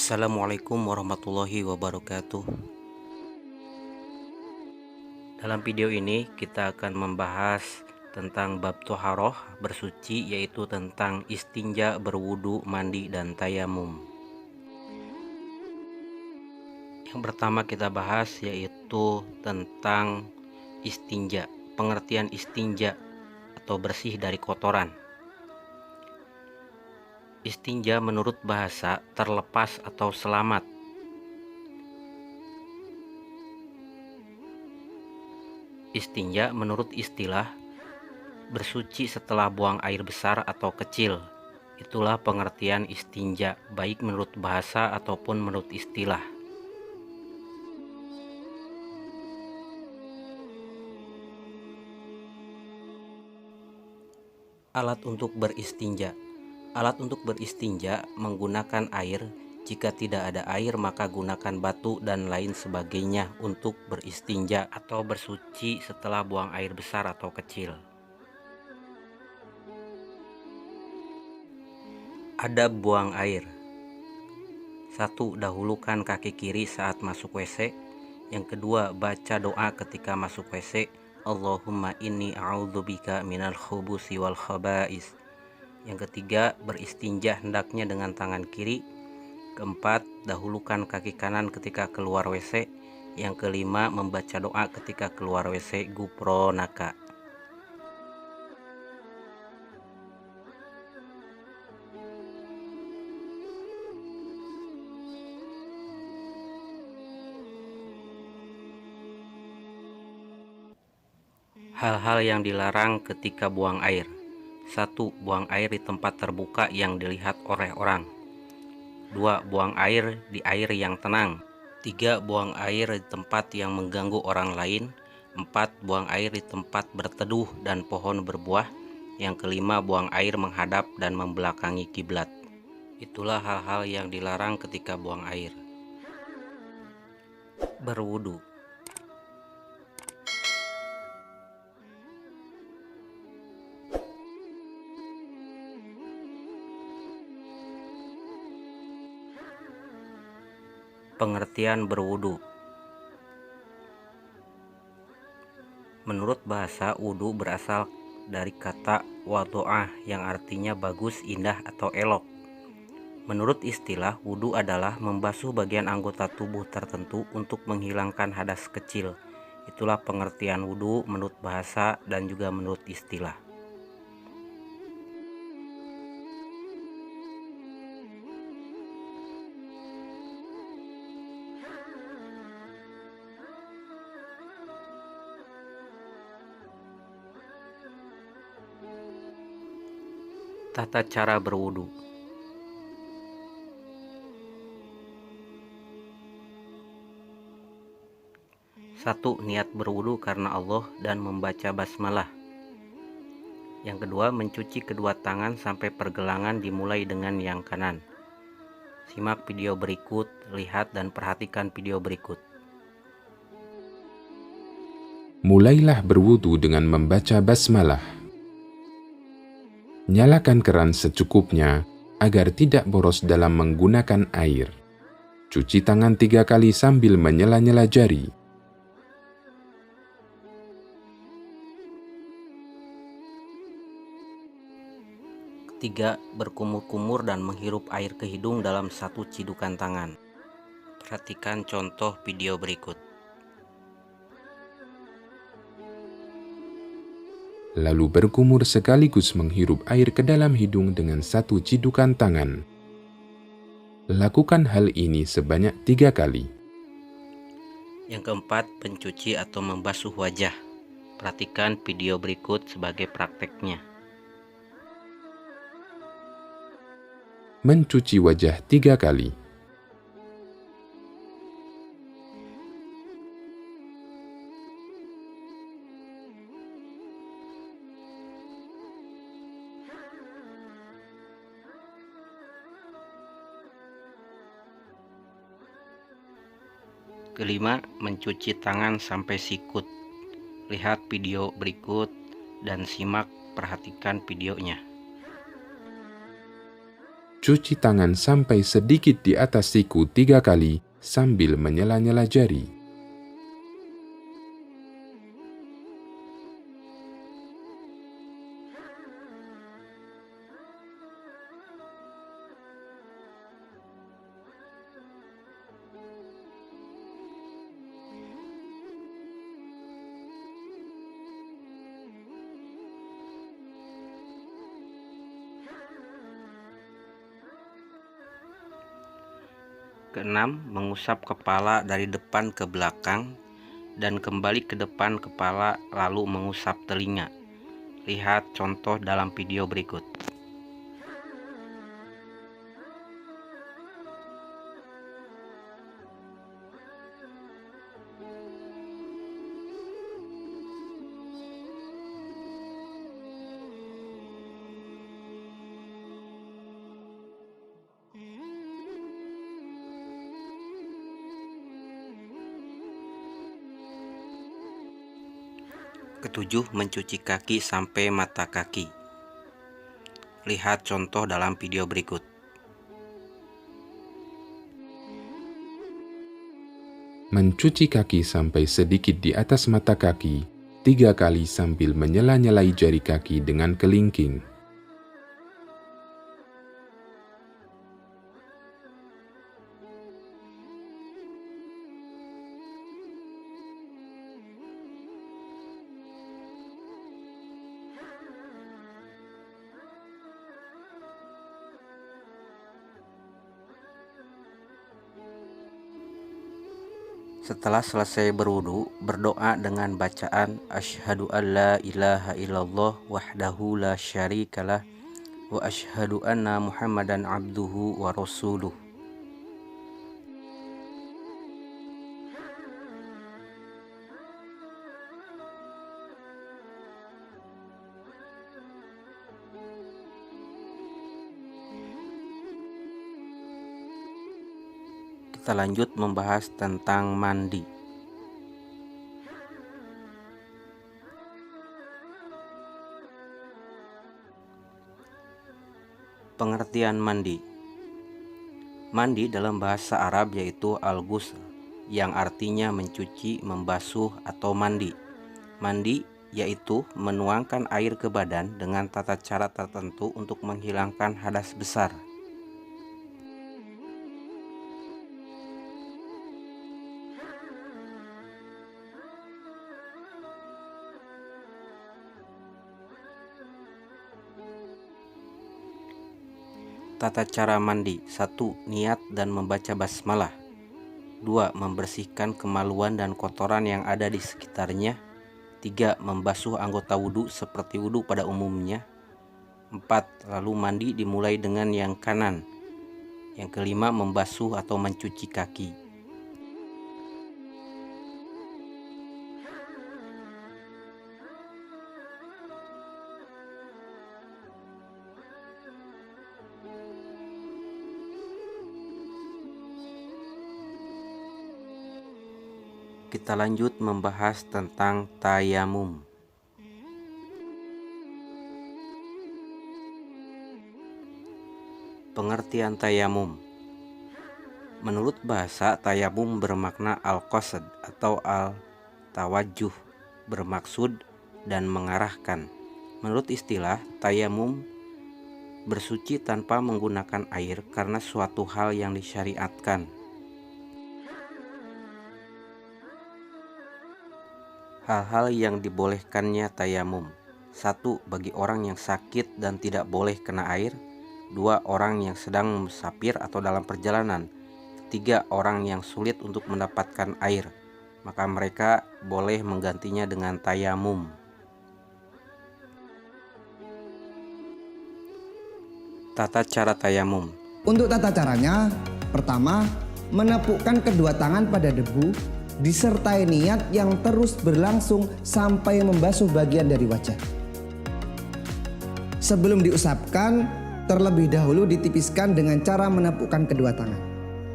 Assalamualaikum warahmatullahi wabarakatuh. Dalam video ini kita akan membahas tentang bab toharoh bersuci, yaitu tentang istinja, berwudu, mandi, dan tayamum. Yang pertama kita bahas yaitu tentang istinja. Pengertian istinja atau bersih dari kotoran. Istinja menurut bahasa terlepas atau selamat. Istinja menurut istilah bersuci setelah buang air besar atau kecil. Itulah pengertian istinja, baik menurut bahasa ataupun menurut istilah. Alat untuk beristinja. Alat untuk beristinja menggunakan air. Jika tidak ada air, maka gunakan batu dan lain sebagainya untuk beristinja atau bersuci setelah buang air besar atau kecil. Adab buang air. 1. Dahulukan kaki kiri saat masuk WC. Yang kedua, baca doa ketika masuk WC. Allahumma inni a'udzubika minal khubusi wal khaba'is. Yang ketiga, beristinja hendaknya dengan tangan kiri. Keempat, dahulukan kaki kanan ketika keluar WC. Yang kelima, membaca doa ketika keluar WC, gupronaka. Hal-hal yang dilarang ketika buang air. 1. Buang air di tempat terbuka yang dilihat oleh orang. 2. Buang air di air yang tenang. 3. Buang air di tempat yang mengganggu orang lain. 4. Buang air di tempat berteduh dan pohon berbuah. Yang kelima, buang air menghadap dan membelakangi kiblat. Itulah hal-hal yang dilarang ketika buang air. Berwudu. Pengertian berwudu. Menurut bahasa, wudu berasal dari kata wado'ah yang artinya bagus, indah, atau elok. Menurut istilah, wudu adalah membasuh bagian anggota tubuh tertentu untuk menghilangkan hadas kecil. Itulah pengertian wudu menurut bahasa dan juga menurut istilah. Tata cara berwudu. Satu, niat berwudu karena Allah dan membaca basmalah. Yang kedua, mencuci kedua tangan sampai pergelangan dimulai dengan yang kanan. Simak video berikut, lihat dan perhatikan video berikut. Mulailah berwudu dengan membaca basmalah. Nyalakan keran secukupnya agar tidak boros dalam menggunakan air. Cuci tangan 3 kali sambil menyela-nyela jari. Ketiga, berkumur-kumur dan menghirup air ke hidung dalam satu cidukan tangan. Perhatikan contoh video berikut. Lalu berkumur sekaligus menghirup air ke dalam hidung dengan satu cidukan tangan. Lakukan hal ini sebanyak 3 kali. Yang keempat, pencuci atau membasuh wajah. Perhatikan video berikut sebagai prakteknya. Mencuci wajah 3 kali. Kelima, mencuci tangan sampai sikut. Lihat video berikut dan simak, perhatikan videonya. Cuci tangan sampai sedikit di atas siku 3 kali sambil menyela-nyela jari. Keenam, mengusap kepala dari depan ke belakang dan kembali ke depan kepala lalu mengusap telinga. Lihat contoh dalam video berikut. Ketujuh, mencuci kaki sampai mata kaki. Lihat contoh dalam video berikut. Mencuci kaki sampai sedikit di atas mata kaki 3 kali sambil menyela-nyelai jari kaki dengan kelingking. Setelah selesai berwudu, berdoa dengan bacaan Asyhadu an la ilaha illallah wahdahu la syarikalah wa asyhadu anna Muhammadan abduhu wa rasuluh. Kita lanjut membahas tentang mandi. Pengertian mandi. Mandi dalam bahasa Arab yaitu al-ghusl, yang artinya mencuci, membasuh, atau mandi. Mandi yaitu menuangkan air ke badan dengan tata cara tertentu untuk menghilangkan hadas besar. Tata cara mandi. 1. Niat dan membaca basmalah. 2. Membersihkan kemaluan dan kotoran yang ada di sekitarnya. 3. Membasuh anggota wudhu seperti wudhu pada umumnya. 4. Lalu mandi dimulai dengan yang kanan. Yang kelima, membasuh atau mencuci kaki. Kita lanjut membahas tentang tayamum. Pengertian tayamum. Menurut bahasa, tayamum bermakna al-qasd atau al-tawajjuh, bermaksud dan mengarahkan. Menurut istilah, tayamum bersuci tanpa menggunakan air karena suatu hal yang disyariatkan. Hal-hal yang dibolehkannya tayamum. 1. Bagi orang yang sakit dan tidak boleh kena air. 2. Orang yang sedang musafir atau dalam perjalanan. 3. Orang yang sulit untuk mendapatkan air, maka mereka boleh menggantinya dengan tayamum. Tata cara tayamum. Untuk tata caranya, pertama, menepukkan kedua tangan pada debu disertai niat yang terus berlangsung sampai membasuh bagian dari wajah. Sebelum diusapkan, terlebih dahulu ditipiskan dengan cara menepukkan kedua tangan.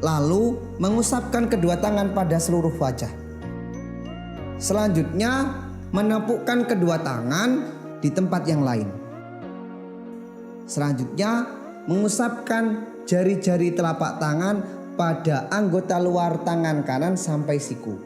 Lalu mengusapkan kedua tangan pada seluruh wajah. Selanjutnya, menepukkan kedua tangan di tempat yang lain. Selanjutnya, mengusapkan jari-jari telapak tangan pada anggota luar tangan kanan sampai siku.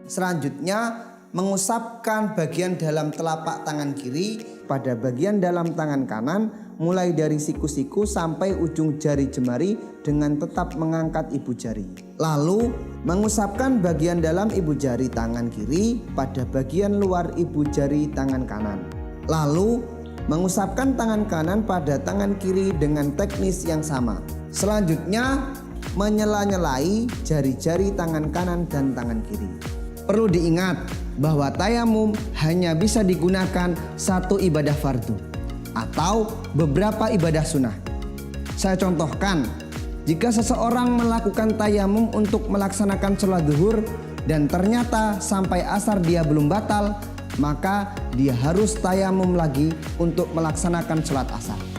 Selanjutnya, mengusapkan bagian dalam telapak tangan kiri pada bagian dalam tangan kanan mulai dari siku-siku sampai ujung jari jemari dengan tetap mengangkat ibu jari. Lalu mengusapkan bagian dalam ibu jari tangan kiri pada bagian luar ibu jari tangan kanan. Lalu mengusapkan tangan kanan pada tangan kiri dengan teknis yang sama. Selanjutnya menyela-nyelai jari-jari tangan kanan dan tangan kiri. Perlu diingat bahwa tayamum hanya bisa digunakan satu ibadah fardu atau beberapa ibadah sunnah. Saya contohkan, jika seseorang melakukan tayamum untuk melaksanakan sholat zuhur dan ternyata sampai asar dia belum batal, maka dia harus tayamum lagi untuk melaksanakan sholat asar.